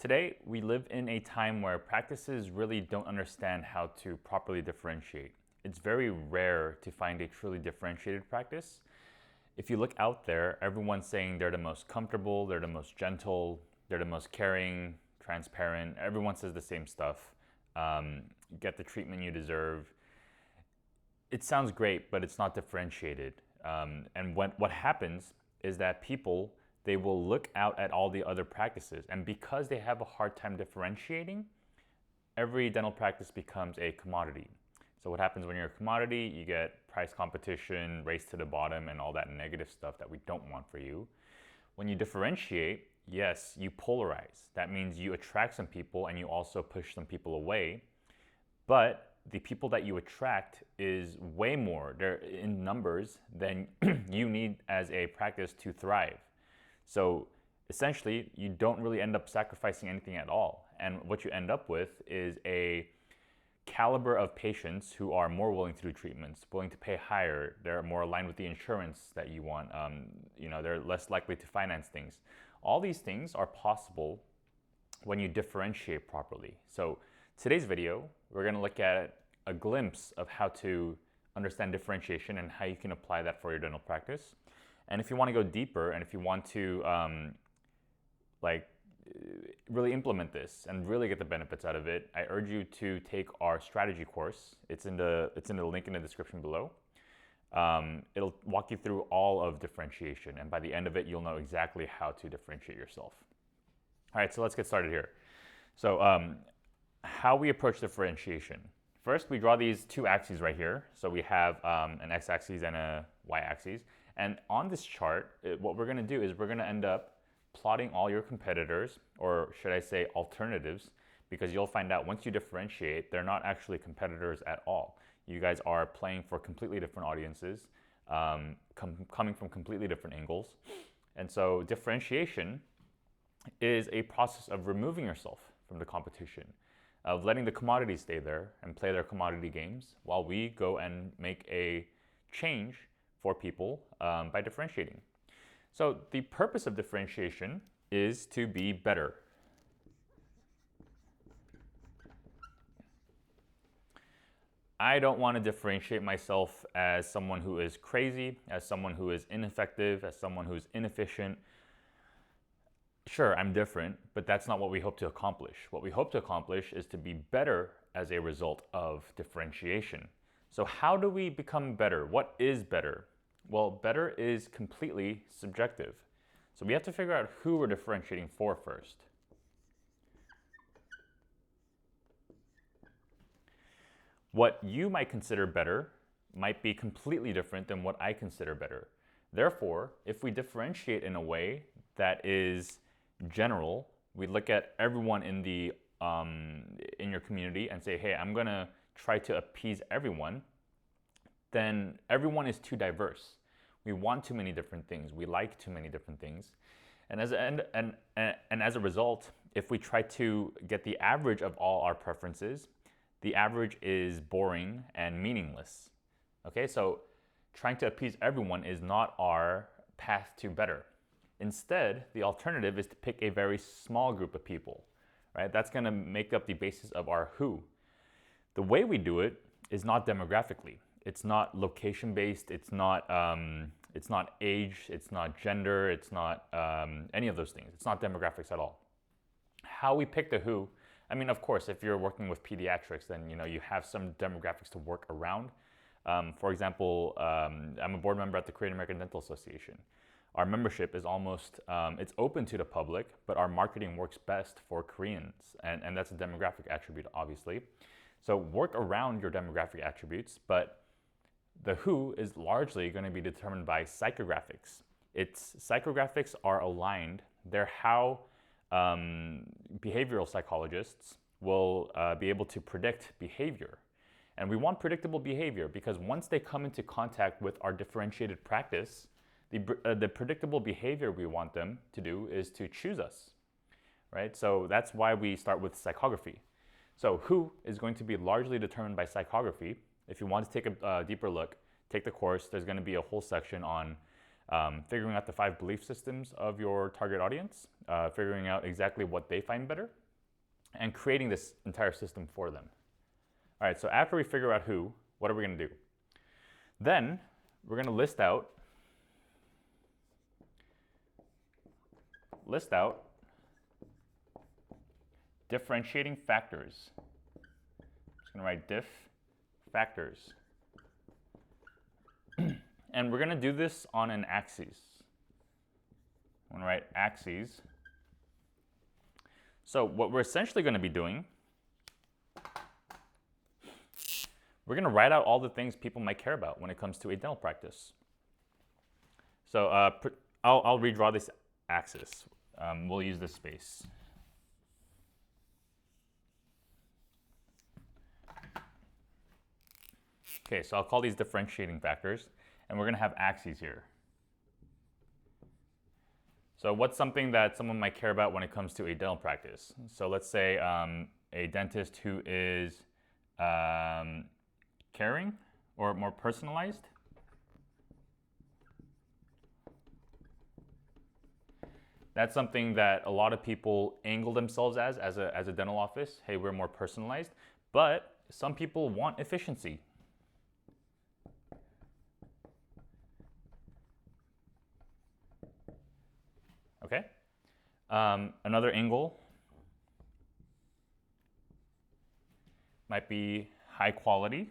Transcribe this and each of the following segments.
Today, we live in a time where practices really don't understand how to properly differentiate. It's very rare to find a truly differentiated practice. If you look out there, everyone's saying they're the most comfortable, they're the most gentle, they're the most caring, transparent. Everyone says the same stuff. Get the treatment you deserve. It sounds great, but it's not differentiated. And what happens is that people, they will look out at all the other practices, and because they have a hard time differentiating, every dental practice becomes a commodity. So what happens when you're a commodity? You get price competition, race to the bottom, and all that negative stuff that we don't want for you. When you differentiate, yes, you polarize. That means you attract some people and you also push some people away. But the people that you attract is way more, they're in numbers, than you need as a practice to thrive. So essentially, you don't really end up sacrificing anything at all. And what you end up with is a caliber of patients who are more willing to do treatments, willing to pay higher. They're more aligned with the insurance that you want. They're less likely to finance things. All these things are possible when you differentiate properly. So today's video, we're going to look at a glimpse of how to understand differentiation and how you can apply that for your dental practice. And if you want to go deeper, and if you want to really implement this and really get the benefits out of it, I urge you to take our strategy course. It's in the link in the description below. It'll walk you through all of differentiation, and by the end of it, you'll know exactly how to differentiate yourself. All right, so let's get started here. So how we approach differentiation. First, we draw these two axes right here. So we have an x-axis and a y-axis. And on this chart, what we're going to do is we're going to end up plotting all your competitors, or should I say alternatives, because you'll find out once you differentiate, they're not actually competitors at all. You guys are playing for completely different audiences, coming from completely different angles. And so differentiation is a process of removing yourself from the competition, of letting the commodities stay there and play their commodity games while we go and make a change for people by differentiating. So the purpose of differentiation is to be better. I don't want to differentiate myself as someone who is crazy, as someone who is ineffective, as someone who's inefficient. Sure, I'm different, but that's not what we hope to accomplish. What we hope to accomplish is to be better as a result of differentiation. So how do we become better? What is better? Well, better is completely subjective. So we have to figure out who we're differentiating for first. What you might consider better might be completely different than what I consider better. Therefore, if we differentiate in a way that is general, we look at everyone in your community and say, hey, I'm going to try to appease everyone, then everyone is too diverse. We want too many different things. We like too many different things. And as a result, if we try to get the average of all our preferences, the average is boring and meaningless. Okay, so trying to appease everyone is not our path to better. Instead, the alternative is to pick a very small group of people, right? That's going to make up the basis of our who. The way we do it is not demographically. It's not location-based. It's not age. It's not gender. It's not any of those things. It's not demographics at all. How we pick the who, I mean, of course, if you're working with pediatrics, then you have some demographics to work around. For example, I'm a board member at the Korean American Dental Association. Our membership is almost, it's open to the public, but our marketing works best for Koreans, and that's a demographic attribute, obviously. So work around your demographic attributes, but the who is largely going to be determined by psychographics. Psychographics are aligned. They're how behavioral psychologists will be able to predict behavior. And we want predictable behavior because once they come into contact with our differentiated practice, the predictable behavior we want them to do is to choose us, right? So that's why we start with psychography. So who is going to be largely determined by psychography. If you want to take a deeper look, take the course. There's going to be a whole section on figuring out the 5 belief systems of your target audience, figuring out exactly what they find better, and creating this entire system for them. All right, so after we figure out who, what are we going to do? Then we're going to list out differentiating factors. I'm just going to write diff factors. And we're going to do this on an axis. I'm going to write axes. So what we're essentially going to be doing, we're going to write out all the things people might care about when it comes to a dental practice. So I'll redraw this axis. We'll use this space. Okay, so I'll call these differentiating factors, and we're going to have axes here. So what's something that someone might care about when it comes to a dental practice? So let's say a dentist who is caring or more personalized. That's something that a lot of people angle themselves as a dental office. Hey, we're more personalized. But some people want efficiency. Okay. Another angle might be high quality.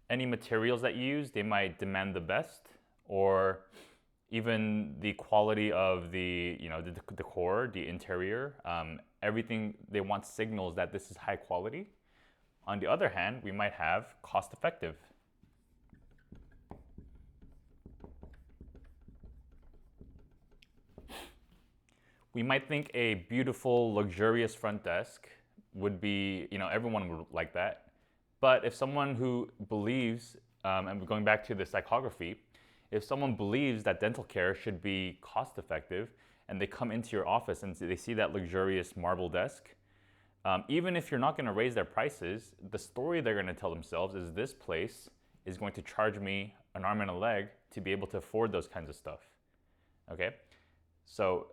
Any materials that you use, they might demand the best, or even the quality of the decor, the interior, everything. They want signals that this is high quality. On the other hand, we might have cost effective. We might think a beautiful, luxurious front desk would be, everyone would like that. But if someone who believes, and going back to the psychography, if someone believes that dental care should be cost effective and they come into your office and they see that luxurious marble desk, even if you're not going to raise their prices, the story they're going to tell themselves is this place is going to charge me an arm and a leg to be able to afford those kinds of stuff. Okay? So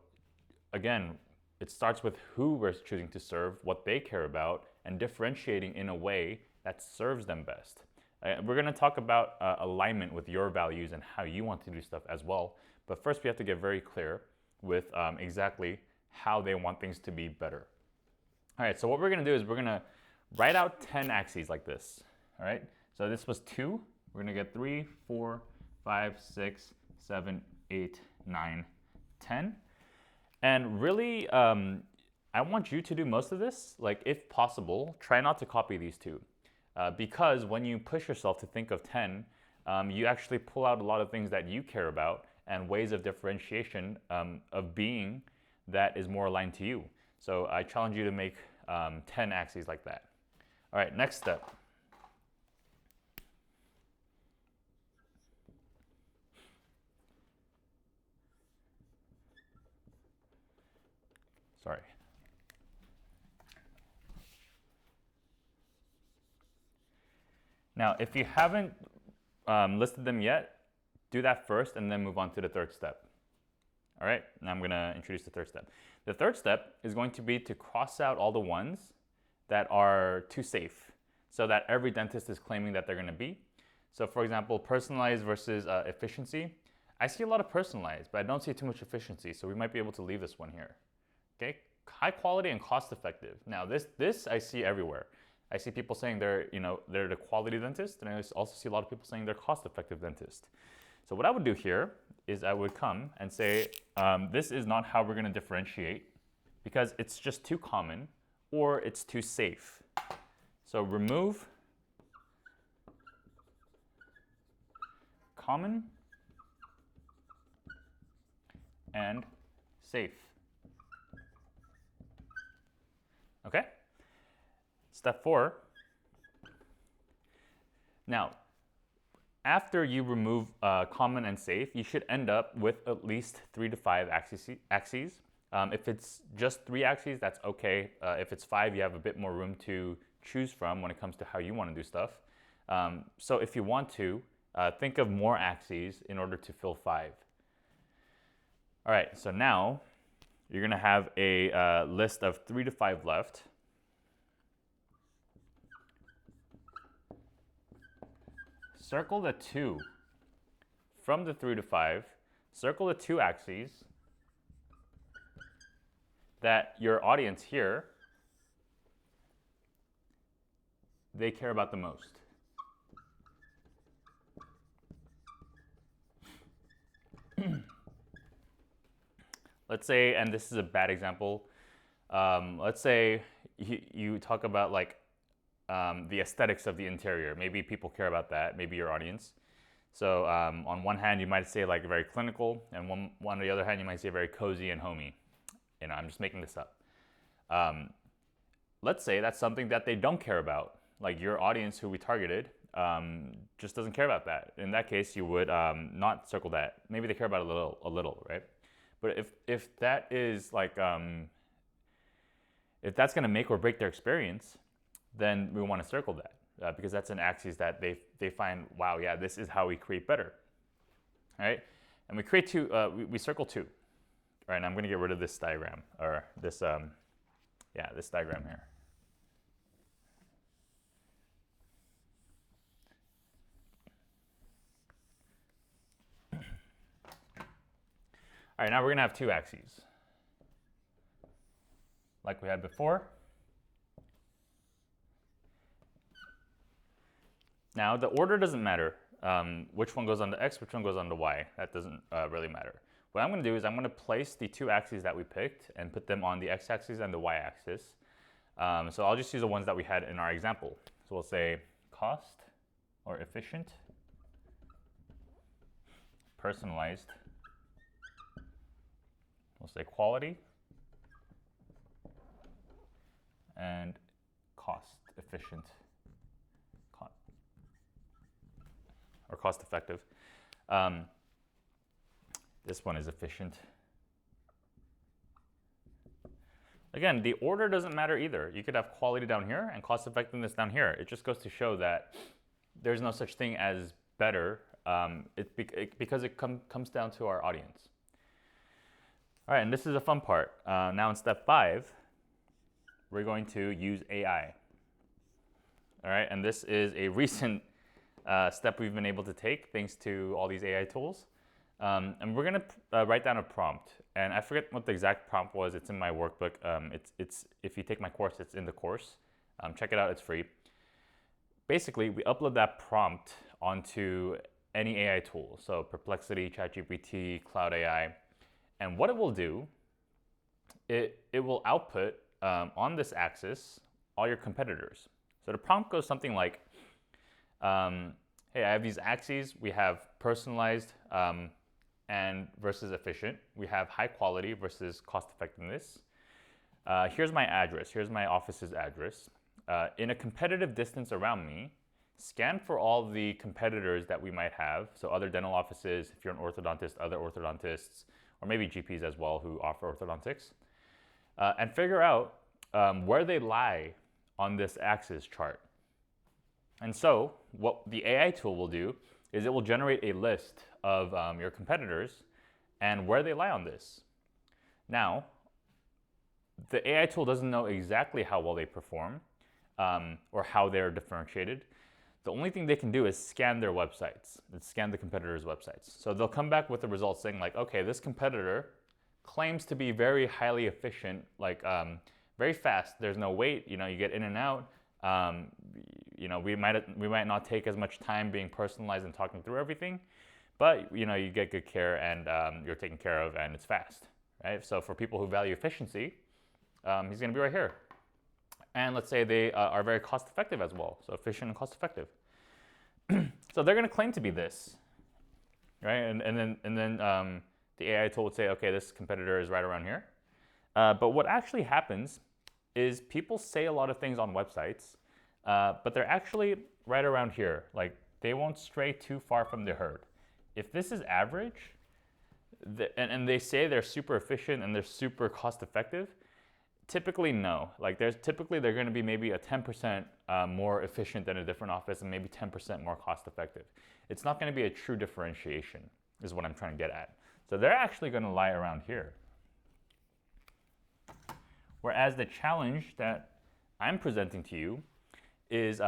again, it starts with who we're choosing to serve, what they care about, and differentiating in a way that serves them best. We're going to talk about alignment with your values and how you want to do stuff as well. But first, we have to get very clear with exactly how they want things to be better. All right, so what we're going to do is we're going to write out 10 axes like this. All right, so this was 2. We're going to get 3, 4, 5, 6, 7, 8, 9, 10. And really, I want you to do most of this. Like, if possible, try not to copy these 2. Because when you push yourself to think of 10, you actually pull out a lot of things that you care about and ways of differentiation of being that is more aligned to you. So I challenge you to make 10 axes like that. All right, next step. Sorry. Now, if you haven't listed them yet, do that first and then move on to the third step. All right, now I'm going to introduce the third step. The third step is going to be to cross out all the ones that are too safe, so that every dentist is claiming that they're going to be. So for example, personalized versus efficiency. I see a lot of personalized, but I don't see too much efficiency, so we might be able to leave this one here. Okay, high quality and cost effective. Now this I see everywhere. I see people saying they're the quality dentist, and I also see a lot of people saying they're cost-effective dentist. So what I would do here is I would come and say, this is not how we're going to differentiate because it's just too common or it's too safe. So remove common and safe. Okay? Step 4. Now, after you remove common and safe, you should end up with at least 3 to 5 axes. If it's just 3 axes, that's okay. If it's 5, you have a bit more room to choose from when it comes to how you want to do stuff. So if you want to, think of more axes in order to fill 5. All right, so now you're going to have a list of 3 to 5 left. Circle the 2 from the 3 to 5. Circle the 2 axes that your audience here, they care about the most. Let's say, and this is a bad example, let's say you talk about like the aesthetics of the interior. Maybe people care about that, maybe your audience. So on one hand, you might say like very clinical, and on the other hand, you might say very cozy and homey. You know, I'm just making this up. Let's say that's something that they don't care about. Like your audience who we targeted just doesn't care about that. In that case, you would not circle that. Maybe they care about it a little, right? But if that is like, if that's going to make or break their experience, then we want to circle that because that's an axis that they find, wow, yeah, this is how we create better, right? And we create 2, we circle 2. All right, and I'm going to get rid of this diagram, or this, this diagram here. All right, now we're going to have 2 axes, like we had before. Now, the order doesn't matter. Which one goes onto X, which one goes onto Y. That doesn't really matter. What I'm going to do is I'm going to place the 2 axes that we picked and put them on the X-axis and the Y-axis. So I'll just use the ones that we had in our example. So we'll say cost or efficient, personalized. We'll say quality, and cost efficient, or cost effective. This one is efficient. Again, the order doesn't matter either. You could have quality down here and cost effectiveness down here. It just goes to show that there's no such thing as better because it comes down to our audience. All right, and this is a fun part. Now in step 5, we're going to use AI. All right, and this is a recent step we've been able to take thanks to all these AI tools. And we're going to write down a prompt. And I forget what the exact prompt was. It's in my workbook. It's if you take my course, it's in the course. Check it out. It's free. Basically, we upload that prompt onto any AI tool. So Perplexity, ChatGPT, Cloud AI. And what it will do, it will output on this axis all your competitors. So the prompt goes something like, hey, I have these axes. We have personalized and versus efficient. We have high quality versus cost effectiveness. Here's my address. Here's my office's address. In a competitive distance around me, scan for all the competitors that we might have. So other dental offices, if you're an orthodontist, other orthodontists, or maybe GPs as well who offer orthodontics, and figure out where they lie on this axis chart. And so what the AI tool will do is it will generate a list of your competitors and where they lie on this. Now, the AI tool doesn't know exactly how well they perform or how they're differentiated. The only thing they can do is scan their websites, scan the competitors' websites. So they'll come back with the results saying like, okay, this competitor claims to be very highly efficient, like very fast. There's no wait. You know, you get in and out. You know, we might not take as much time being personalized and talking through everything, but you know, you get good care and you're taken care of, and it's fast, right? So for people who value efficiency, he's going to be right here. And let's say they are very cost effective as well, so efficient and cost effective. So they're going to claim to be this, right? And then the AI tool would say, okay, this competitor is right around here. But what actually happens is people say a lot of things on websites, but they're actually right around here. Like they won't stray too far from the herd. If this is average, and they say they're super efficient and they're super cost effective, Typically, no. Like they're going to be maybe a 10% more efficient than a different office and maybe 10% more cost effective. It's not going to be a true differentiation, is what I'm trying to get at. So they're actually going to lie around here. Whereas the challenge that I'm presenting to you is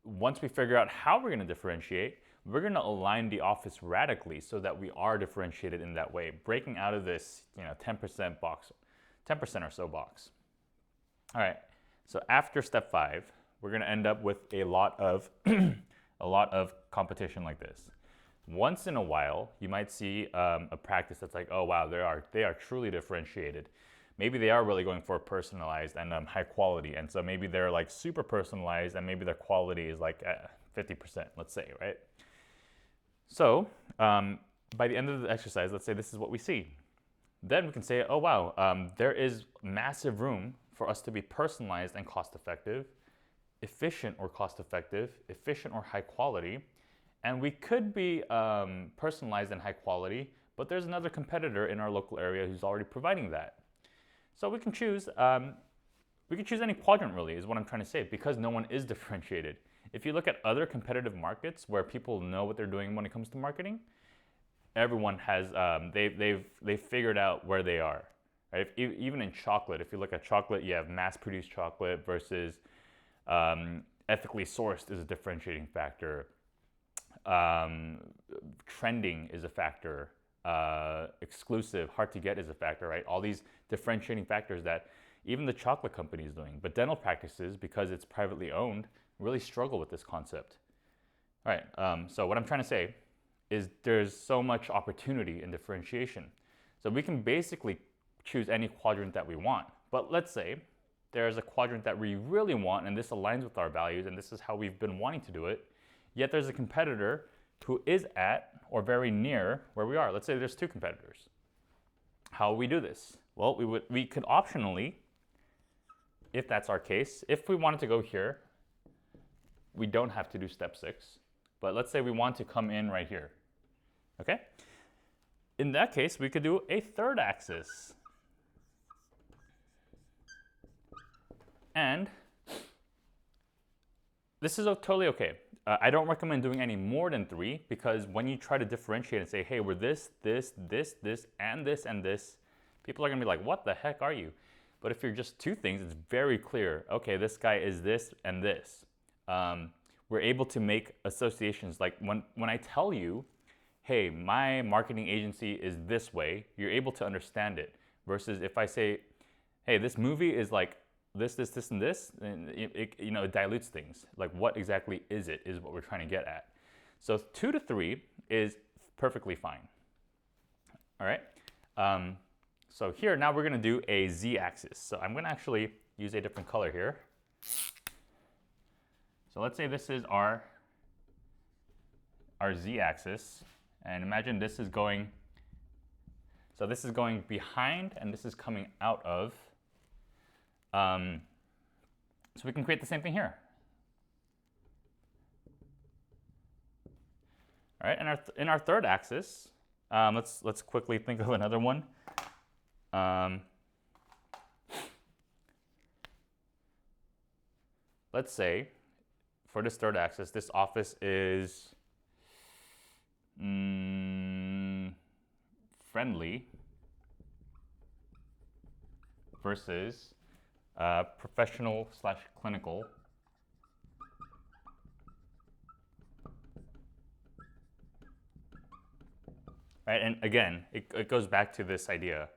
once we figure out how we're going to differentiate, we're going to align the office radically so that we are differentiated in that way, breaking out of this 10% box, 10% or so box. All right, so after step 5, we're going to end up with a lot of a lot of competition like this. Once in a while, you might see a practice that's like, oh wow, they are truly differentiated. Maybe they are really going for personalized and high quality, and so maybe they're like super personalized, and maybe their quality is like 50%, let's say, right? So by the end of the exercise, let's say this is what we see. Then we can say, oh wow, there is massive room for us to be personalized and cost effective, efficient or cost effective, efficient or high quality, and we could be personalized and high quality, but there's another competitor in our local area who's already providing that. So we can choose any quadrant really, is what I'm trying to say, because no one is differentiated. If you look at other competitive markets where people know what they're doing when it comes to marketing, everyone has they've figured out where they are. Right? Even in chocolate, if you look at chocolate, you have mass-produced chocolate versus ethically sourced is a differentiating factor. Trending is a factor. Exclusive, hard to get is a factor, right? All these differentiating factors that even the chocolate company is doing. But dental practices, because it's privately owned, really struggle with this concept. All right, so what I'm trying to say is there's so much opportunity in differentiation. So we can basically choose any quadrant that we want. But let's say there's a quadrant that we really want, and this aligns with our values, and this is how we've been wanting to do it, yet there's a competitor who is at or very near where we are. Let's say there's 2 competitors. How will we do this? Well, we could optionally, if that's our case, if we wanted to go here, we don't have to do step 6, but let's say we want to come in right here, okay? In that case, we could do a third axis. And this is totally okay. I don't recommend doing any more than 3, because when you try to differentiate and say, hey, we're this, this, this, this, and this, people are gonna be like, what the heck are you? But if you're just 2 things, it's very clear. Okay, this guy is this and this. We're able to make associations. Like when I tell you, hey, my marketing agency is this way, you're able to understand it. Versus if I say, hey, this movie is like this, and this, and it dilutes things. Like what exactly is it, is what we're trying to get at. So 2 to 3 is perfectly fine. All right. So here, now we're gonna do a z-axis. So I'm gonna actually use a different color here. So let's say this is our z-axis, and imagine this is going, so this is going behind and this is coming out of. So we can create the same thing here. All right, and in our third axis, let's quickly think of another one. Let's say for this third axis, this office is friendly versus professional/clinical. Right, and again, it goes back to this idea.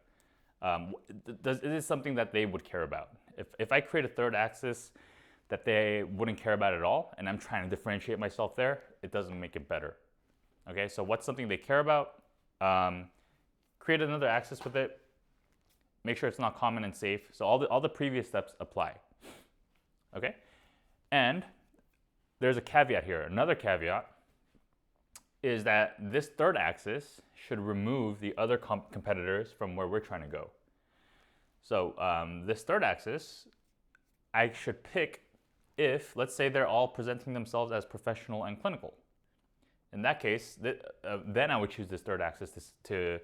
Is this something that they would care about? If I create a third axis that they wouldn't care about at all, and I'm trying to differentiate myself there, it doesn't make it better. Okay, so what's something they care about? Create another axis with it. Make sure it's not common and safe. So all the previous steps apply. Okay, and there's a caveat here. Another caveat is that this third axis should remove the other competitors from where we're trying to go. So this third axis, I should pick if, let's say they're all presenting themselves as professional and clinical. In that case, then I would choose this third axis to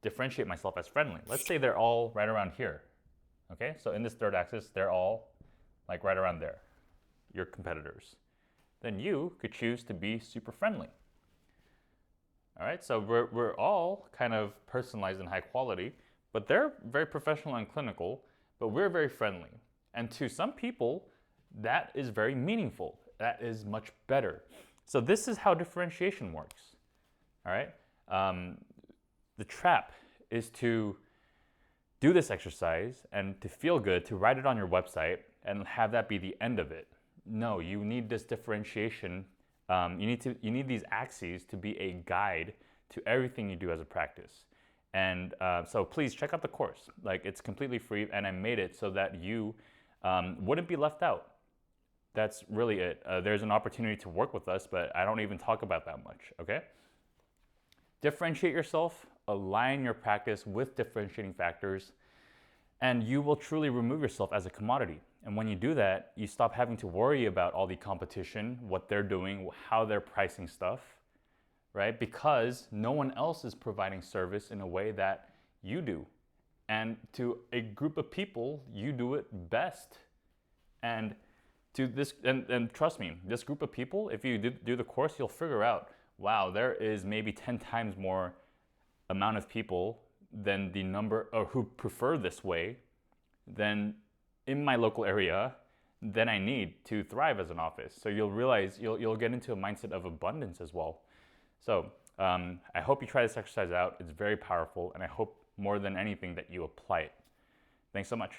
differentiate myself as friendly. Let's say they're all right around here, Okay, so in this third axis, they're all like right around there, your competitors. Then you could choose to be super friendly. All right, so we're all kind of personalized and high quality, but they're very professional and clinical, but we're very friendly. And to some people, that is very meaningful. That is much better. So this is how differentiation works. All right, the trap is to do this exercise and to feel good, to write it on your website and have that be the end of it. No, you need this differentiation. You need these axes to be a guide to everything you do as a practice. And so please check out the course. Like, it's completely free, and I made it so that you wouldn't be left out. That's really it. There's an opportunity to work with us, but I don't even talk about that much, okay? Differentiate yourself, align your practice with differentiating factors, and you will truly remove yourself as a commodity. And when you do that, you stop having to worry about all the competition, what they're doing, how they're pricing stuff, right? Because no one else is providing service in a way that you do. And to a group of people, you do it best. And to this, and trust me, this group of people, if you do the course, you'll figure out, wow, there is maybe 10 times more amount of people than the number or who prefer this way than in my local area than I need to thrive as an office. So you'll realize you'll get into a mindset of abundance as well. So I hope you try this exercise out. It's very powerful, and I hope more than anything that you apply it. Thanks so much.